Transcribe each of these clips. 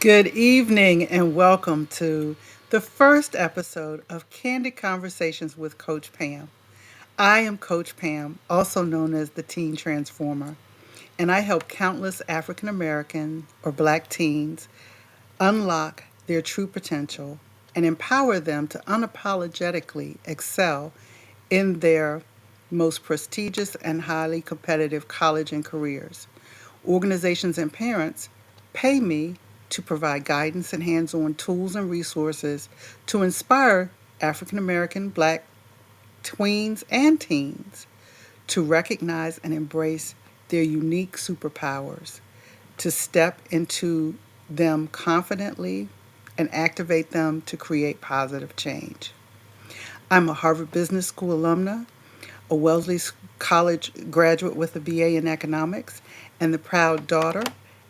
Good evening and welcome to the first episode of Candid Conversations with Coach Pam. I am Coach Pam, also known as the Teen Transformer, and I help countless African American or Black teens unlock their true potential and empower them to unapologetically excel in their most prestigious and highly competitive college and careers. Organizations and parents pay me to provide guidance and hands on tools and resources to inspire African American, Black tweens, and teens to recognize and embrace their unique superpowers, to step into them confidently and activate them to create positive change. I'm a Harvard Business School alumna, a Wellesley College graduate with a BA in economics, and the proud daughter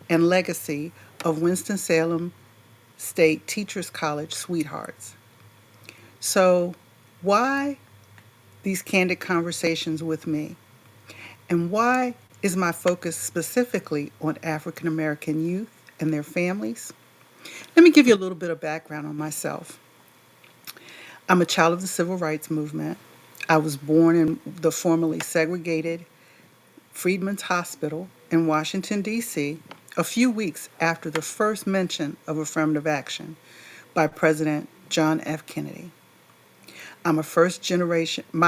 and legacy of Winston-Salem State Teachers College sweethearts. So, why these candid conversations with me? And why is my focus specifically on African American youth and their families? Let me give you a little bit of background on myself. I'm a child of the civil rights movement. I was born in the formerly segregated Freedmen's Hospital in Washington, D.C., a few weeks after the first mention of affirmative action by President John F. Kennedy. My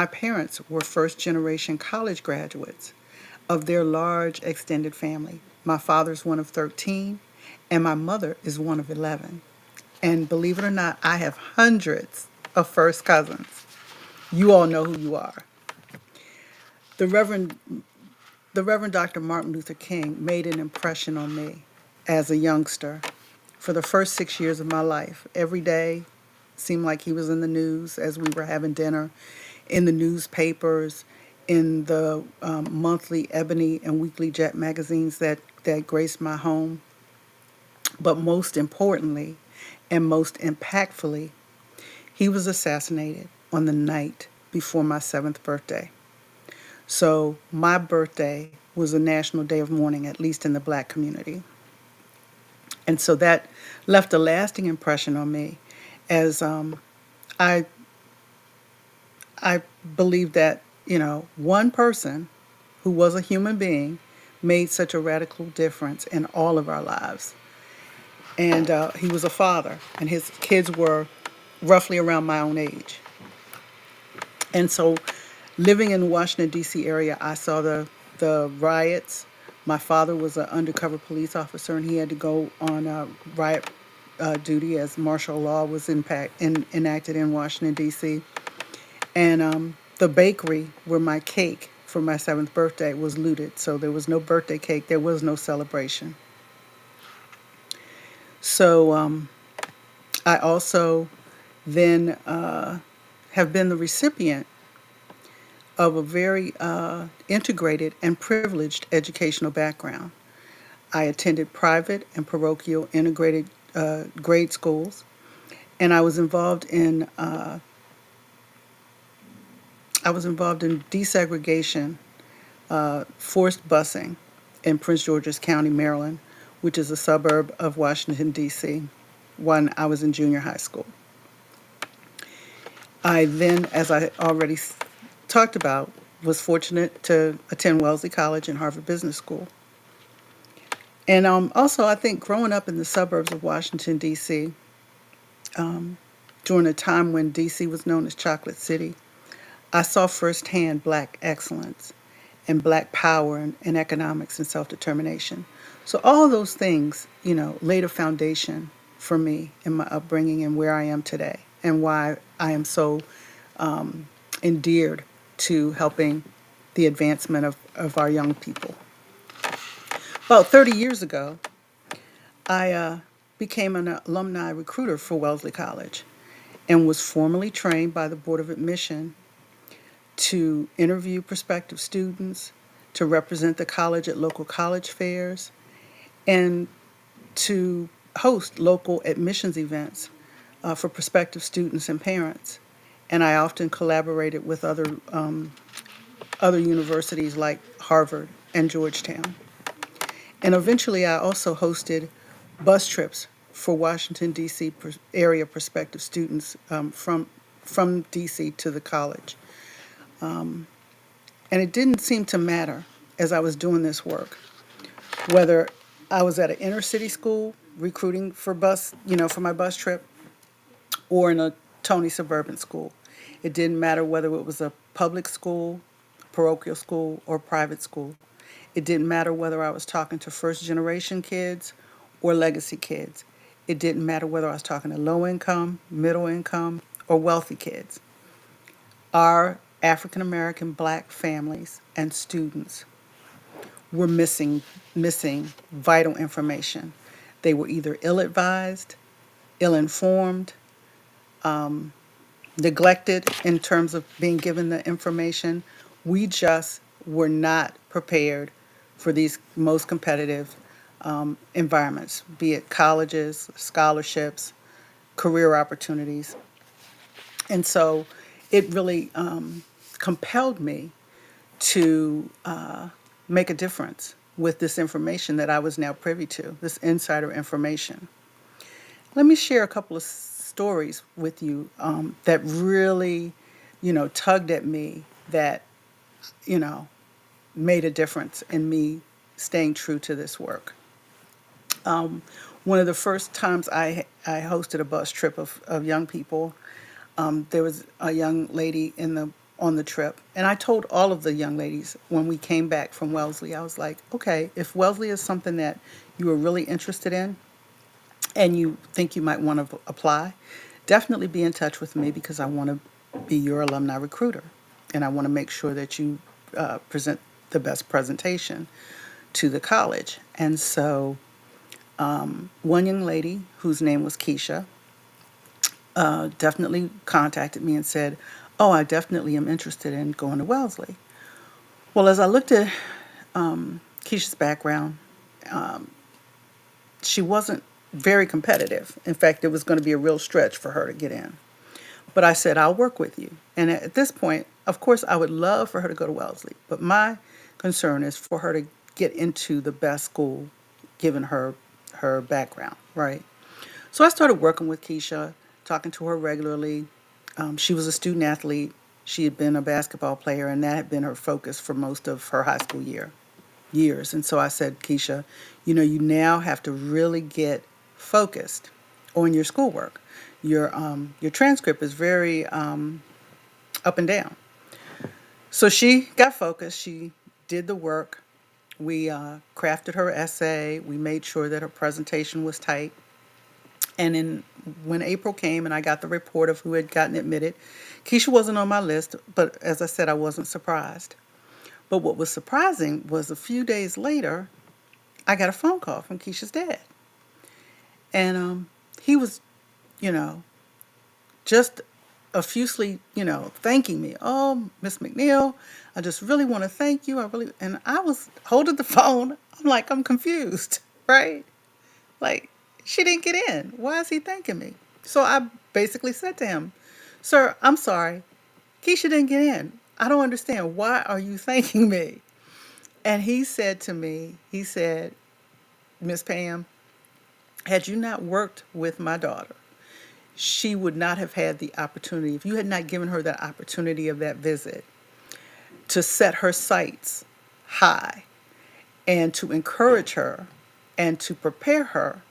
parents were first generation college graduates of their large extended family. My father's one of 13, and my mother is one of 11. And believe it or not, I have hundreds of first cousins. You all know who you are. The Reverend The Reverend Dr. Martin Luther King made an impression on me as a youngster. For the first 6 years of my life, every day seemed like he was in the news as we were having dinner, in the newspapers, in the monthly Ebony and Weekly Jet magazines that graced my home. But most importantly and most impactfully, he was assassinated on the night before my 7th birthday. So my birthday was a national day of mourning, at least in the Black community. And so that left a lasting impression on me as I, I believe that, one person who was a human being made such a radical difference in all of our lives. And he was a father, and his kids were roughly around my own age. And so living in the Washington, D.C. area, I saw the riots. My father was an undercover police officer, and he had to go on riot duty as martial law was enacted in Washington, D.C. And the bakery where my cake for my 7th birthday was looted. So there was no birthday cake. There was no celebration. So I also then have been the recipient of a very integrated and privileged educational background. I attended private and parochial integrated grade schools, and I was involved in desegregation, forced busing in Prince George's County, Maryland, which is a suburb of Washington, D.C., when I was in junior high school. I then, as I already talked about, was fortunate to attend Wellesley College and Harvard Business School. And also, I think growing up in the suburbs of Washington, D.C., during a time when D.C. was known as Chocolate City, I saw firsthand Black excellence and Black power in economics and self-determination. So all those things, laid a foundation for me in my upbringing and where I am today, and why I am so endeared to helping the advancement of our young people. About 30 years ago, I became an alumni recruiter for Wellesley College and was formally trained by the Board of Admission to interview prospective students, to represent the college at local college fairs, and to host local admissions events for prospective students and parents. And I often collaborated with other universities like Harvard and Georgetown. And eventually I also hosted bus trips for Washington, D.C. Area prospective students from D.C. to the college. And it didn't seem to matter as I was doing this work whether I was at an inner city school recruiting for for my bus trip, or in a Tony suburban school. It didn't matter whether it was a public school, parochial school, or private school. It didn't matter whether I was talking to first generation kids or legacy kids. It didn't matter whether I was talking to low income, middle income, or wealthy kids. Our African American black families and students were missing vital information. They were either ill advised, ill informed, neglected in terms of being given the information. We just were not prepared for these most competitive environments, be it colleges, scholarships, career opportunities. And so it really compelled me to make a difference with this information that I was now privy to, this insider information. Let me share a couple of stories with you that really, tugged at me, that, you know, made a difference in me staying true to this work. One of the first times I hosted a bus trip of young people, there was a young lady on the trip, and I told all of the young ladies when we came back from Wellesley, I was like, okay, if Wellesley is something that you are really interested in and you think you might want to apply, definitely be in touch with me, because I want to be your alumni recruiter, and I want to make sure that you present the best presentation to the college. And so one young lady whose name was Keisha definitely contacted me and said, oh, I definitely am interested in going to Wellesley. Well, as I looked at Keisha's background, she wasn't very competitive. In fact, it was going to be a real stretch for her to get in. But I said, I'll work with you. And at this point, of course, I would love for her to go to Wellesley. But my concern is for her to get into the best school, given her background, right? So I started working with Keisha, talking to her regularly. She was a student athlete. She had been a basketball player, and that had been her focus for most of her high school years. And so I said, Keisha, you now have to really get focused on your schoolwork. Your transcript is very up and down. So she got focused. She did the work. We crafted her essay. We made sure that her presentation was tight. And when April came and I got the report of who had gotten admitted, Keisha wasn't on my list, but as I said, I wasn't surprised. But what was surprising was a few days later, I got a phone call from Keisha's dad. And he was, you know, just effusively, thanking me. Oh, Miss McNeil, I just really want to thank you. And I was holding the phone. I'm like, I'm confused, right? Like, she didn't get in. Why is he thanking me? So I basically said to him, sir, I'm sorry. Keisha didn't get in. I don't understand. Why are you thanking me? And he said to me, he said, Miss Pamm, had you not worked with my daughter, she would not have had the opportunity, if you had not given her that opportunity of that visit, to set her sights high and to encourage her and to prepare her,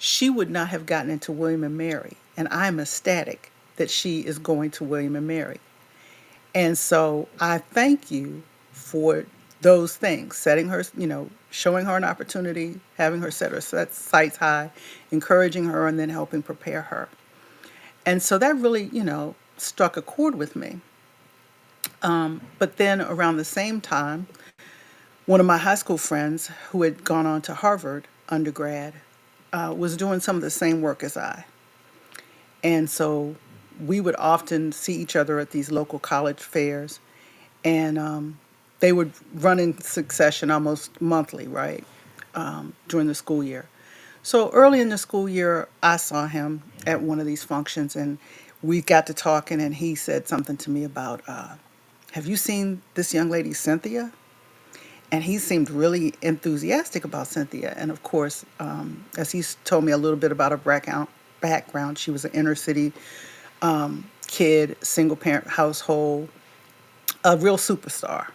she would not have gotten into William and Mary. And I'm ecstatic that she is going to William and Mary. And so I thank you for those things, setting her, showing her an opportunity, having her set her sights high, encouraging her, and then helping prepare her. And so that really, struck a chord with me. But then around the same time, one of my high school friends who had gone on to Harvard undergrad was doing some of the same work as I. And so we would often see each other at these local college fairs, and they would run in succession almost monthly, right, during the school year. So early in the school year, I saw him at one of these functions, and we got to talking, and he said something to me about, have you seen this young lady, Cynthia? And he seemed really enthusiastic about Cynthia. And of course, as he told me a little bit about her background, she was an inner city kid, single parent household, a real superstar,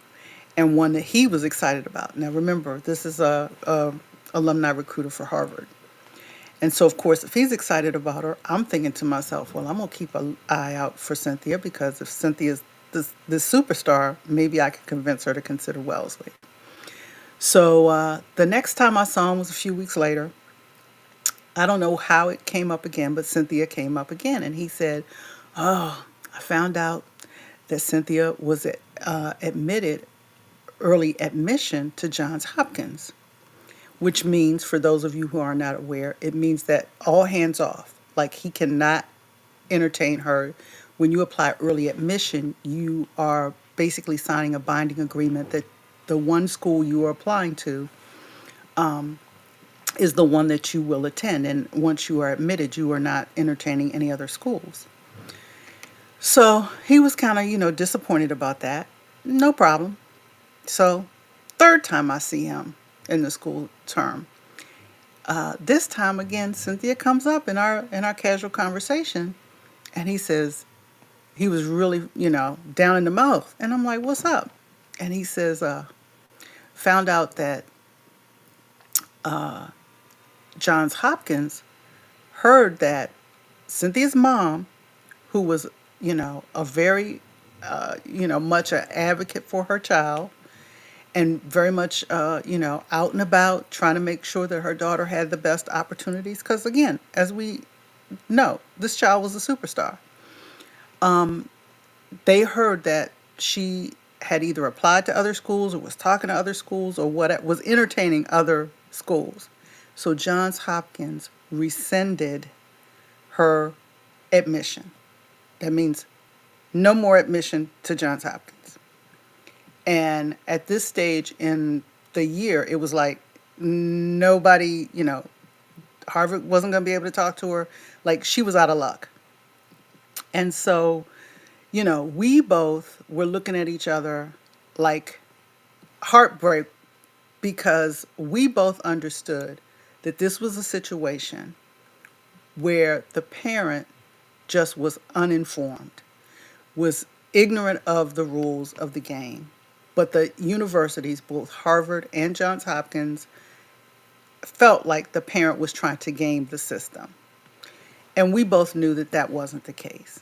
and one that he was excited about. Now, remember, this is a alumni recruiter for Harvard. And so, of course, if he's excited about her, I'm thinking to myself, well, I'm going to keep an eye out for Cynthia, because if Cynthia's this superstar, maybe I can convince her to consider Wellesley. So the next time I saw him was a few weeks later. I don't know how it came up again, but Cynthia came up again. And he said, oh, I found out that Cynthia was admitted early admission to Johns Hopkins, which means, for those of you who are not aware, it means that all hands off. Like, he cannot entertain her. When you apply early admission, you are basically signing a binding agreement that the one school you are applying to is the one that you will attend. And once you are admitted, you are not entertaining any other schools. So he was kind of, disappointed about that. No problem. So, third time I see him in the school term. This time again, Cynthia comes up in our casual conversation, and he says he was really, down in the mouth, and I'm like, "What's up?" And he says, "Found out that Johns Hopkins heard that Cynthia's mom, who was, a very, much an advocate for her child, and very much, out and about trying to make sure that her daughter had the best opportunities. Because again, as we know, this child was a superstar. They heard that she had either applied to other schools or was talking to other schools or what was entertaining other schools. So Johns Hopkins rescinded her admission. That means no more admission to Johns Hopkins. And at this stage in the year, it was like nobody, Harvard wasn't going to be able to talk to her. Like, she was out of luck. And so, we both were looking at each other like heartbreak, because we both understood that this was a situation where the parent just was uninformed, was ignorant of the rules of the game. But the universities, both Harvard and Johns Hopkins, felt like the parent was trying to game the system. And we both knew that that wasn't the case.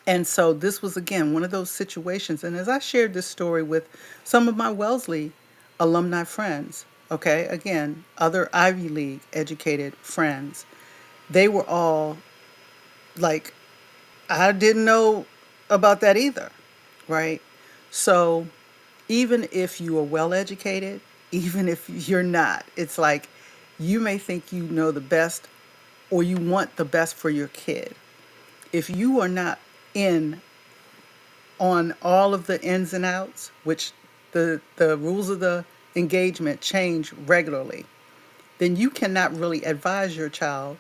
And so this was, again, one of those situations. And as I shared this story with some of my Wellesley alumni friends, okay, again, other Ivy League educated friends, they were all like, I didn't know about that either, right? So even if you are well educated, even if you're not, it's like you may think you know the best or you want the best for your kid. If you are not in on all of the ins and outs, which the rules of the engagement change regularly, then you cannot really advise your child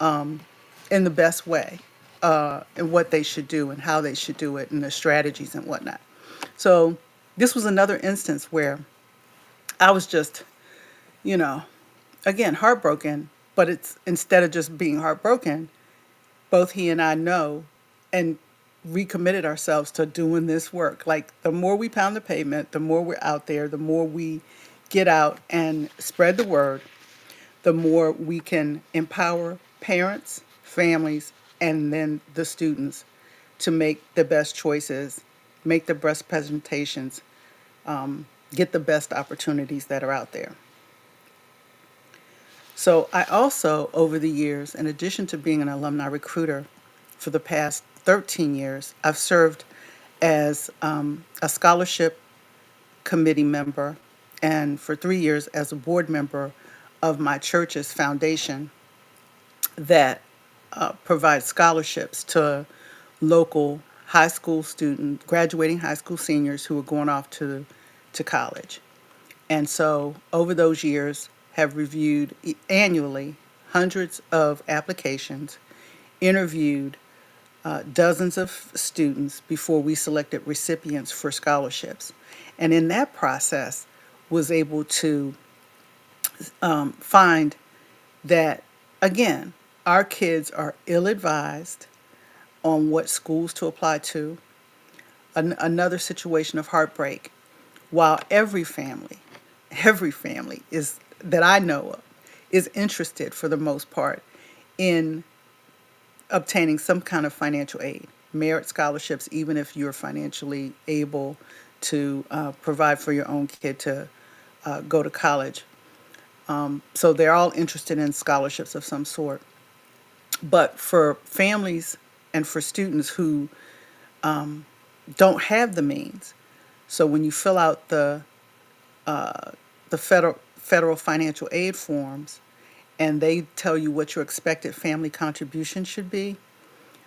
in the best way, and what they should do and how they should do it and the strategies and whatnot. So this was another instance where I was just, you know, again, heartbroken, but it's instead of just being heartbroken, both he and I know and recommitted ourselves to doing this work. Like, the more we pound the pavement, the more we're out there, the more we get out and spread the word, the more we can empower parents, families, and then the students to make the best choices, make the best presentations, get the best opportunities that are out there. So I also, over the years, in addition to being an alumni recruiter for the past 13 years, I've served as a scholarship committee member, and for 3 years as a board member of my church's foundation that provides scholarships to local high school students, graduating high school seniors who are going off to college. And so over those years, have reviewed annually hundreds of applications, interviewed dozens of students before we selected recipients for scholarships. And in that process, was able to find that, again, our kids are ill advised on what schools to apply to. Another situation of heartbreak. While every family is that I know of is interested for the most part in obtaining some kind of financial aid, merit scholarships, even if you're financially able to provide for your own kid to go to college. So they're all interested in scholarships of some sort. But for families and for students who don't have the means, so when you fill out the federal financial aid forms, and they tell you what your expected family contribution should be.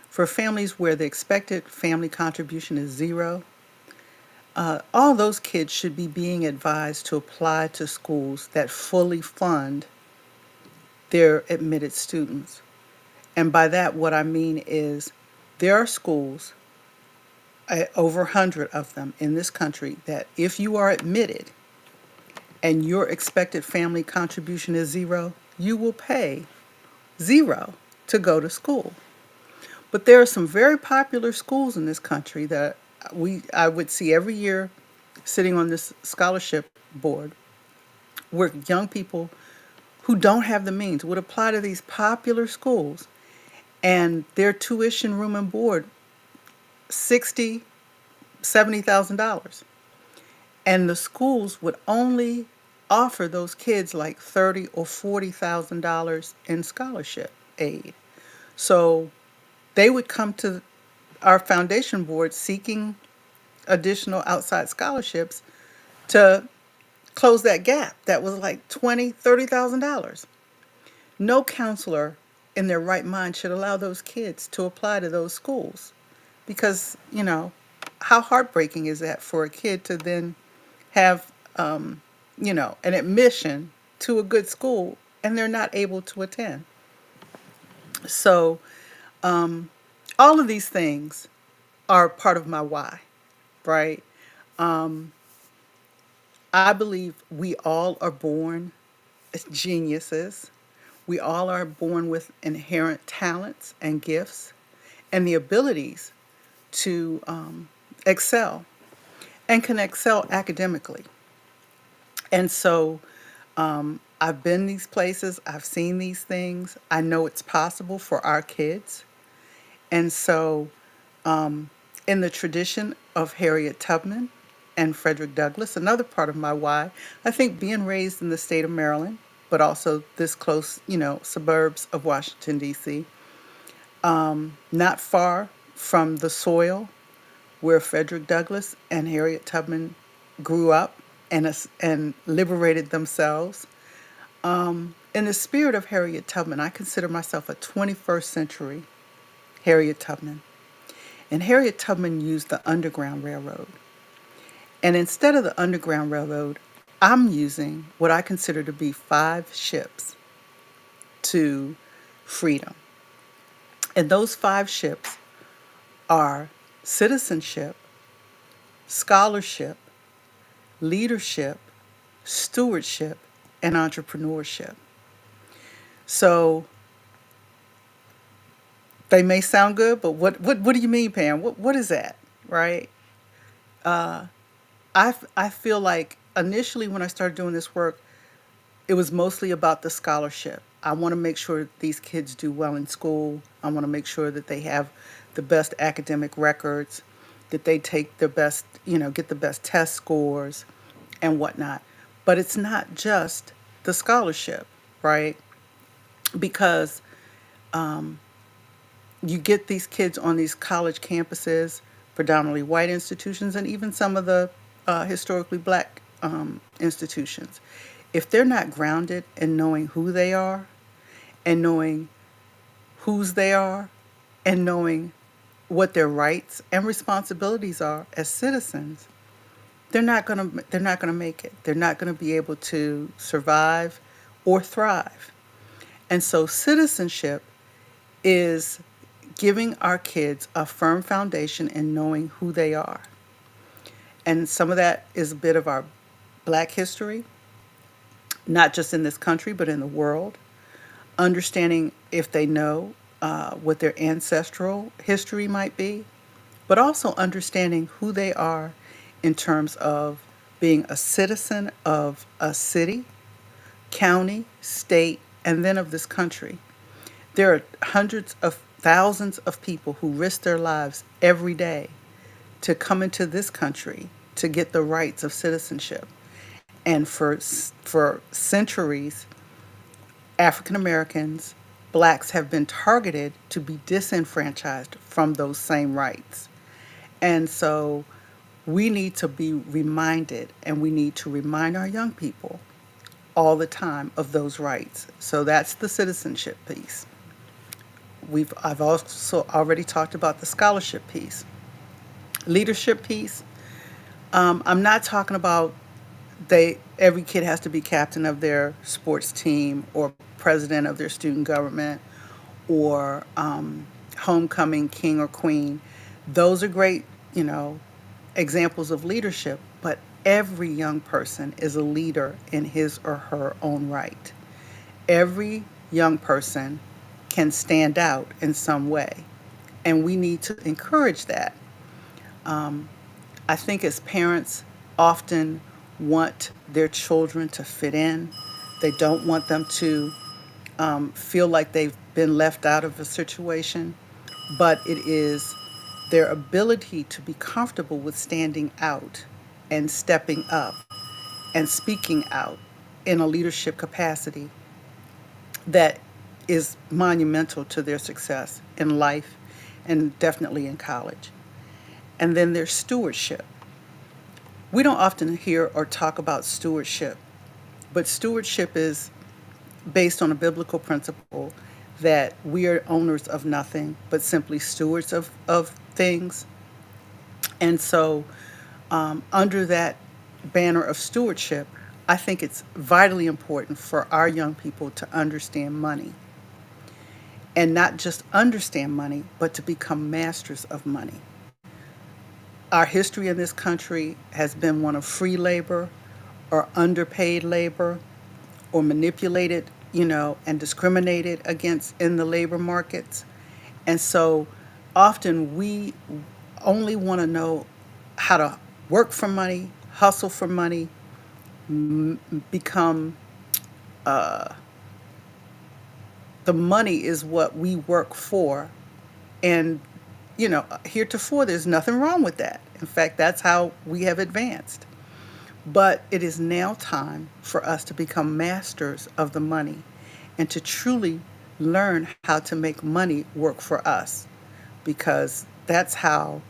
For families where the expected family contribution is zero, all those kids should be being advised to apply to schools that fully fund their admitted students. And by that, what I mean is there are schools, over 100 of them in this country, that if you are admitted and your expected family contribution is zero, you will pay zero to go to school. But there are some very popular schools in this country that I would see every year sitting on this scholarship board where young people who don't have the means would apply to these popular schools, and their tuition, room and board, 60, $70,000. And the schools would only offer those kids like $30 or $40,000 in scholarship aid. So they would come to our foundation board seeking additional outside scholarships to close that gap that was like $20,000, $30,000. No counselor in their right mind should allow those kids to apply to those schools because, how heartbreaking is that for a kid to then have, an admission to a good school and they're not able to attend? So, all of these things are part of my why, right? Um, I believe we all are born as geniuses. We all are born with inherent talents and gifts and the abilities to excel and can excel academically. And so I've been these places, I've seen these things, I know it's possible for our kids. And so, in the tradition of Harriet Tubman and Frederick Douglass, another part of my why, I think being raised in the state of Maryland, but also this close, suburbs of Washington, D.C., not far from the soil where Frederick Douglass and Harriet Tubman grew up and liberated themselves. In the spirit of Harriet Tubman, I consider myself a 21st century Harriet Tubman. And Harriet Tubman used the Underground Railroad. And instead of the Underground Railroad, I'm using what I consider to be 5 ships to freedom. And those 5 ships are citizenship, scholarship, leadership, stewardship, and entrepreneurship. So they may sound good, but what do you mean, Pam? What is that, right? I feel like initially when I started doing this work, it was mostly about the scholarship. I want to make sure these kids do well in school. I want to make sure that they have the best academic records, that they take the best, get the best test scores and whatnot. But it's not just the scholarship, right? Because you get these kids on these college campuses, predominantly white institutions, and even some of the historically black institutions. If they're not grounded in knowing who they are and knowing whose they are and knowing what their rights and responsibilities are as citizens, they're not gonna make it. They're not gonna be able to survive or thrive. And so citizenship is giving our kids a firm foundation in knowing who they are. And some of that is a bit of our Black history, not just in this country, but in the world, understanding if they know what their ancestral history might be, but also understanding who they are in terms of being a citizen of a city, county, state, and then of this country. There are hundreds of thousands of people who risk their lives every day to come into this country to get the rights of citizenship. And for centuries, African Americans, blacks have been targeted to be disenfranchised from those same rights. And so we need to be reminded, and we need to remind our young people all the time of those rights. So that's the citizenship piece. I've also already talked about the scholarship piece. Leadership piece, I'm not talking about every kid has to be captain of their sports team or president of their student government or homecoming king or queen. Those are great, you know, examples of leadership, but every young person is a leader in his or her own right. Every young person can stand out in some way, and we need to encourage that. I think as parents often want their children to fit in. They don't want them to feel like they've been left out of a situation, but it is their ability to be comfortable with standing out and stepping up and speaking out in a leadership capacity that is monumental to their success in life and definitely in college. And then there's stewardship. We don't often hear or talk about stewardship, but stewardship is based on a biblical principle that we are owners of nothing, but simply stewards of things. And so, under that banner of stewardship, I think it's vitally important for our young people to understand money. And not just understand money, but to become masters of money. Our history in this country has been one of free labor or underpaid labor or manipulated, and discriminated against in the labor markets. And so often we only want to know how to work for money, hustle for money, become the money is what we work for. And, heretofore, there's nothing wrong with that. In fact, that's how we have advanced. But it is now time for us to become masters of the money and to truly learn how to make money work for us, because that's how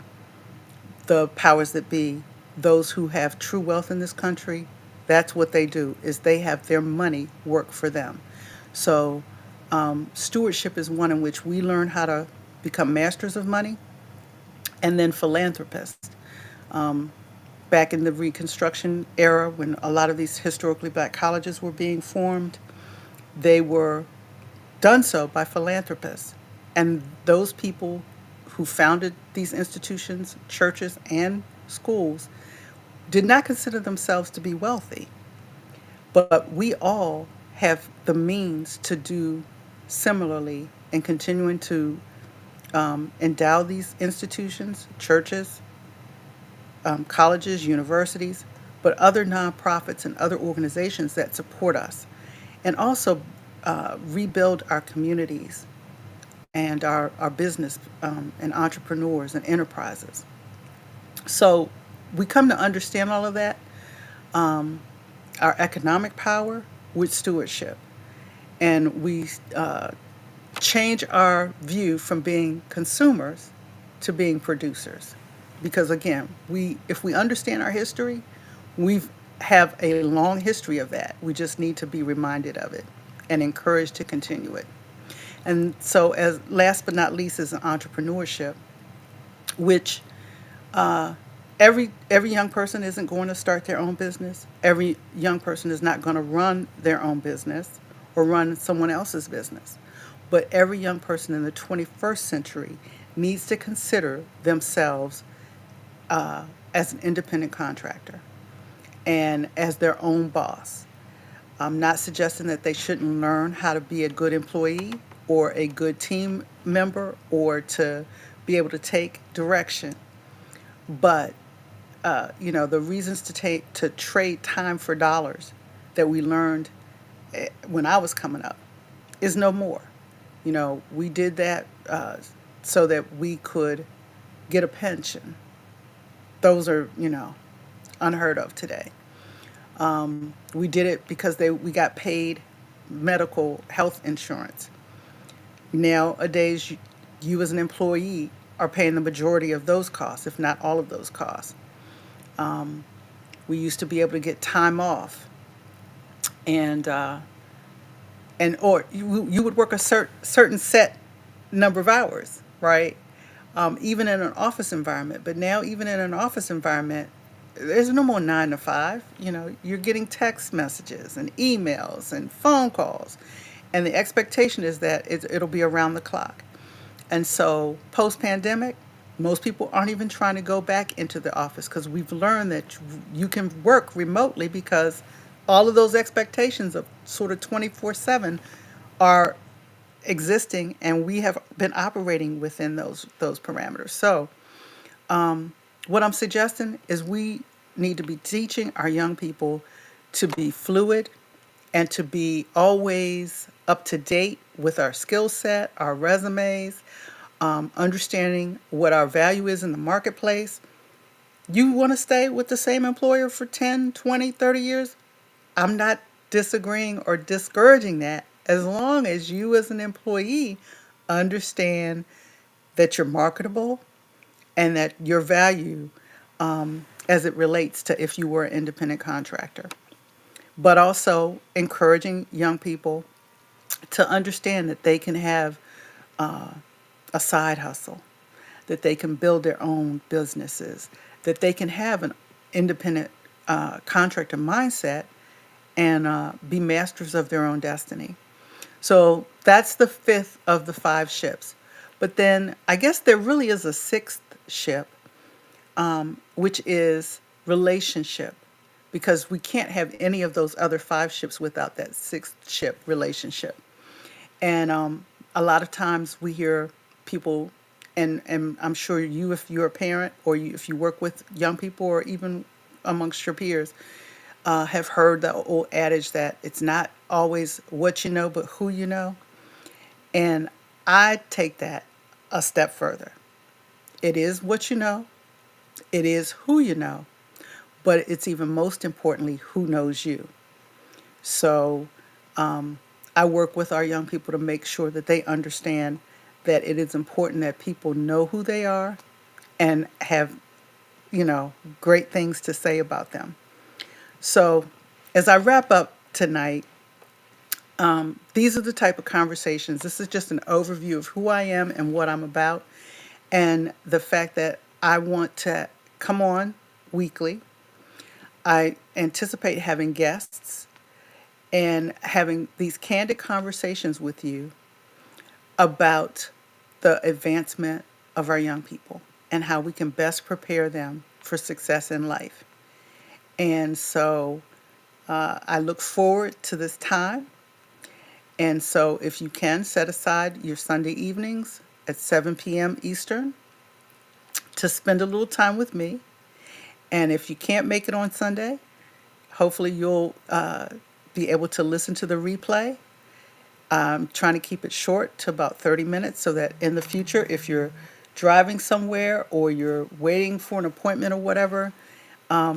the powers that be, those who have true wealth in this country, that's what they do, is they have their money work for them. So stewardship is one in which we learn how to become masters of money. And then philanthropists. Back in the Reconstruction era, when a lot of these historically black colleges were being formed, they were done so by philanthropists. And those people who founded these institutions, churches, and schools did not consider themselves to be wealthy. But we all have the means to do similarly and continuing to endow these institutions, churches, colleges, universities, but other nonprofits and other organizations that support us, and also rebuild our communities and our business and entrepreneurs and enterprises. So we come to understand all of that, our economic power with stewardship, and we change our view from being consumers to being producers. Because again, if we understand our history, we have a long history of that. We just need to be reminded of it and encouraged to continue it. And so, as last but not least, is entrepreneurship, which every young person isn't going to start their own business. Every young person is not going to run their own business or run someone else's business. But every young person in the 21st century needs to consider themselves as an independent contractor. and as their own boss. I'm not suggesting that they shouldn't learn how to be a good employee or a good team member or to be able to take direction. But the reasons to trade time for dollars that we learned when I was coming up is no more. We did that so that we could get a pension. Those are unheard of today. We did it because we got paid medical health insurance. Nowadays, you as an employee are paying the majority of those costs, if not all of those costs. We used to be able to get time off, and or you would work a certain set number of hours, right? Even in an office environment. But now, even in an office environment, there's no more 9 to 5. You're getting text messages and emails and phone calls, and the expectation is that it'll be around the clock. And so, post pandemic, most people aren't even trying to go back into the office because we've learned that you can work remotely because all of those expectations of sort of 24/7 are existing, and we have been operating within those parameters. So, what I'm suggesting is we need to be teaching our young people to be fluid and to be always up to date with our skill set, our resumes, understanding what our value is in the marketplace. You want to stay with the same employer for 10, 20, 30 years? I'm not disagreeing or discouraging that as long as you as an employee understand that you're marketable and that your value as it relates to if you were an independent contractor. But also encouraging young people to understand that they can have a side hustle, that they can build their own businesses, that they can have an independent contractor mindset and be masters of their own destiny. So that's the fifth of the five ships. But then I guess there really is a sixth ship, which is relationship, because we can't have any of those other five ships without that sixth ship, relationship. And a lot of times we hear people, and I'm sure you, if you're a parent or if you work with young people or even amongst your peers, have heard the old adage that it's not always what you know, but who you know. And I take that a step further. It is what you know, it is who you know, but it's even most importantly who knows you. So I work with our young people to make sure that they understand that it is important that people know who they are and have, great things to say about them. So as I wrap up tonight, these are the type of conversations. This is just an overview of who I am and what I'm about, and the fact that I want to come on weekly. I anticipate having guests and having these candid conversations with you about the advancement of our young people and how we can best prepare them for success in life. And so I look forward to this time. And so if you can, set aside your Sunday evenings at 7 p.m. Eastern to spend a little time with me. And if you can't make it on Sunday, hopefully you'll be able to listen to the replay. I'm trying to keep it short to about 30 minutes so that in the future, if you're driving somewhere or you're waiting for an appointment or whatever,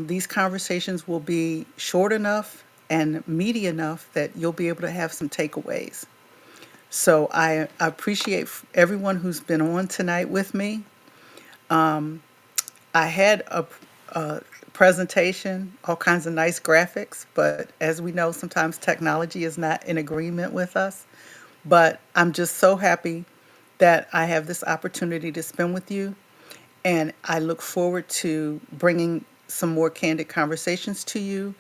these conversations will be short enough and meaty enough that you'll be able to have some takeaways. So I appreciate everyone who's been on tonight with me. I had a presentation, all kinds of nice graphics, but as we know, sometimes technology is not in agreement with us. But I'm just so happy that I have this opportunity to spend with you, and I look forward to bringing some more candid conversations to you,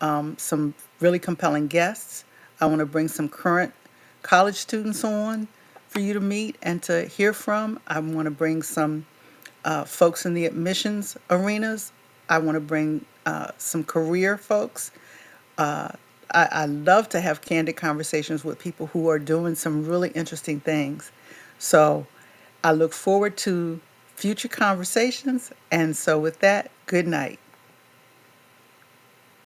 some really compelling guests. I want to bring some current college students on for you to meet and to hear from. I want to bring some folks in the admissions arenas I want to bring some career folks. Uh, I love to have candid conversations with people who are doing some really interesting things. So I look forward to future conversations. And so, with that, good night.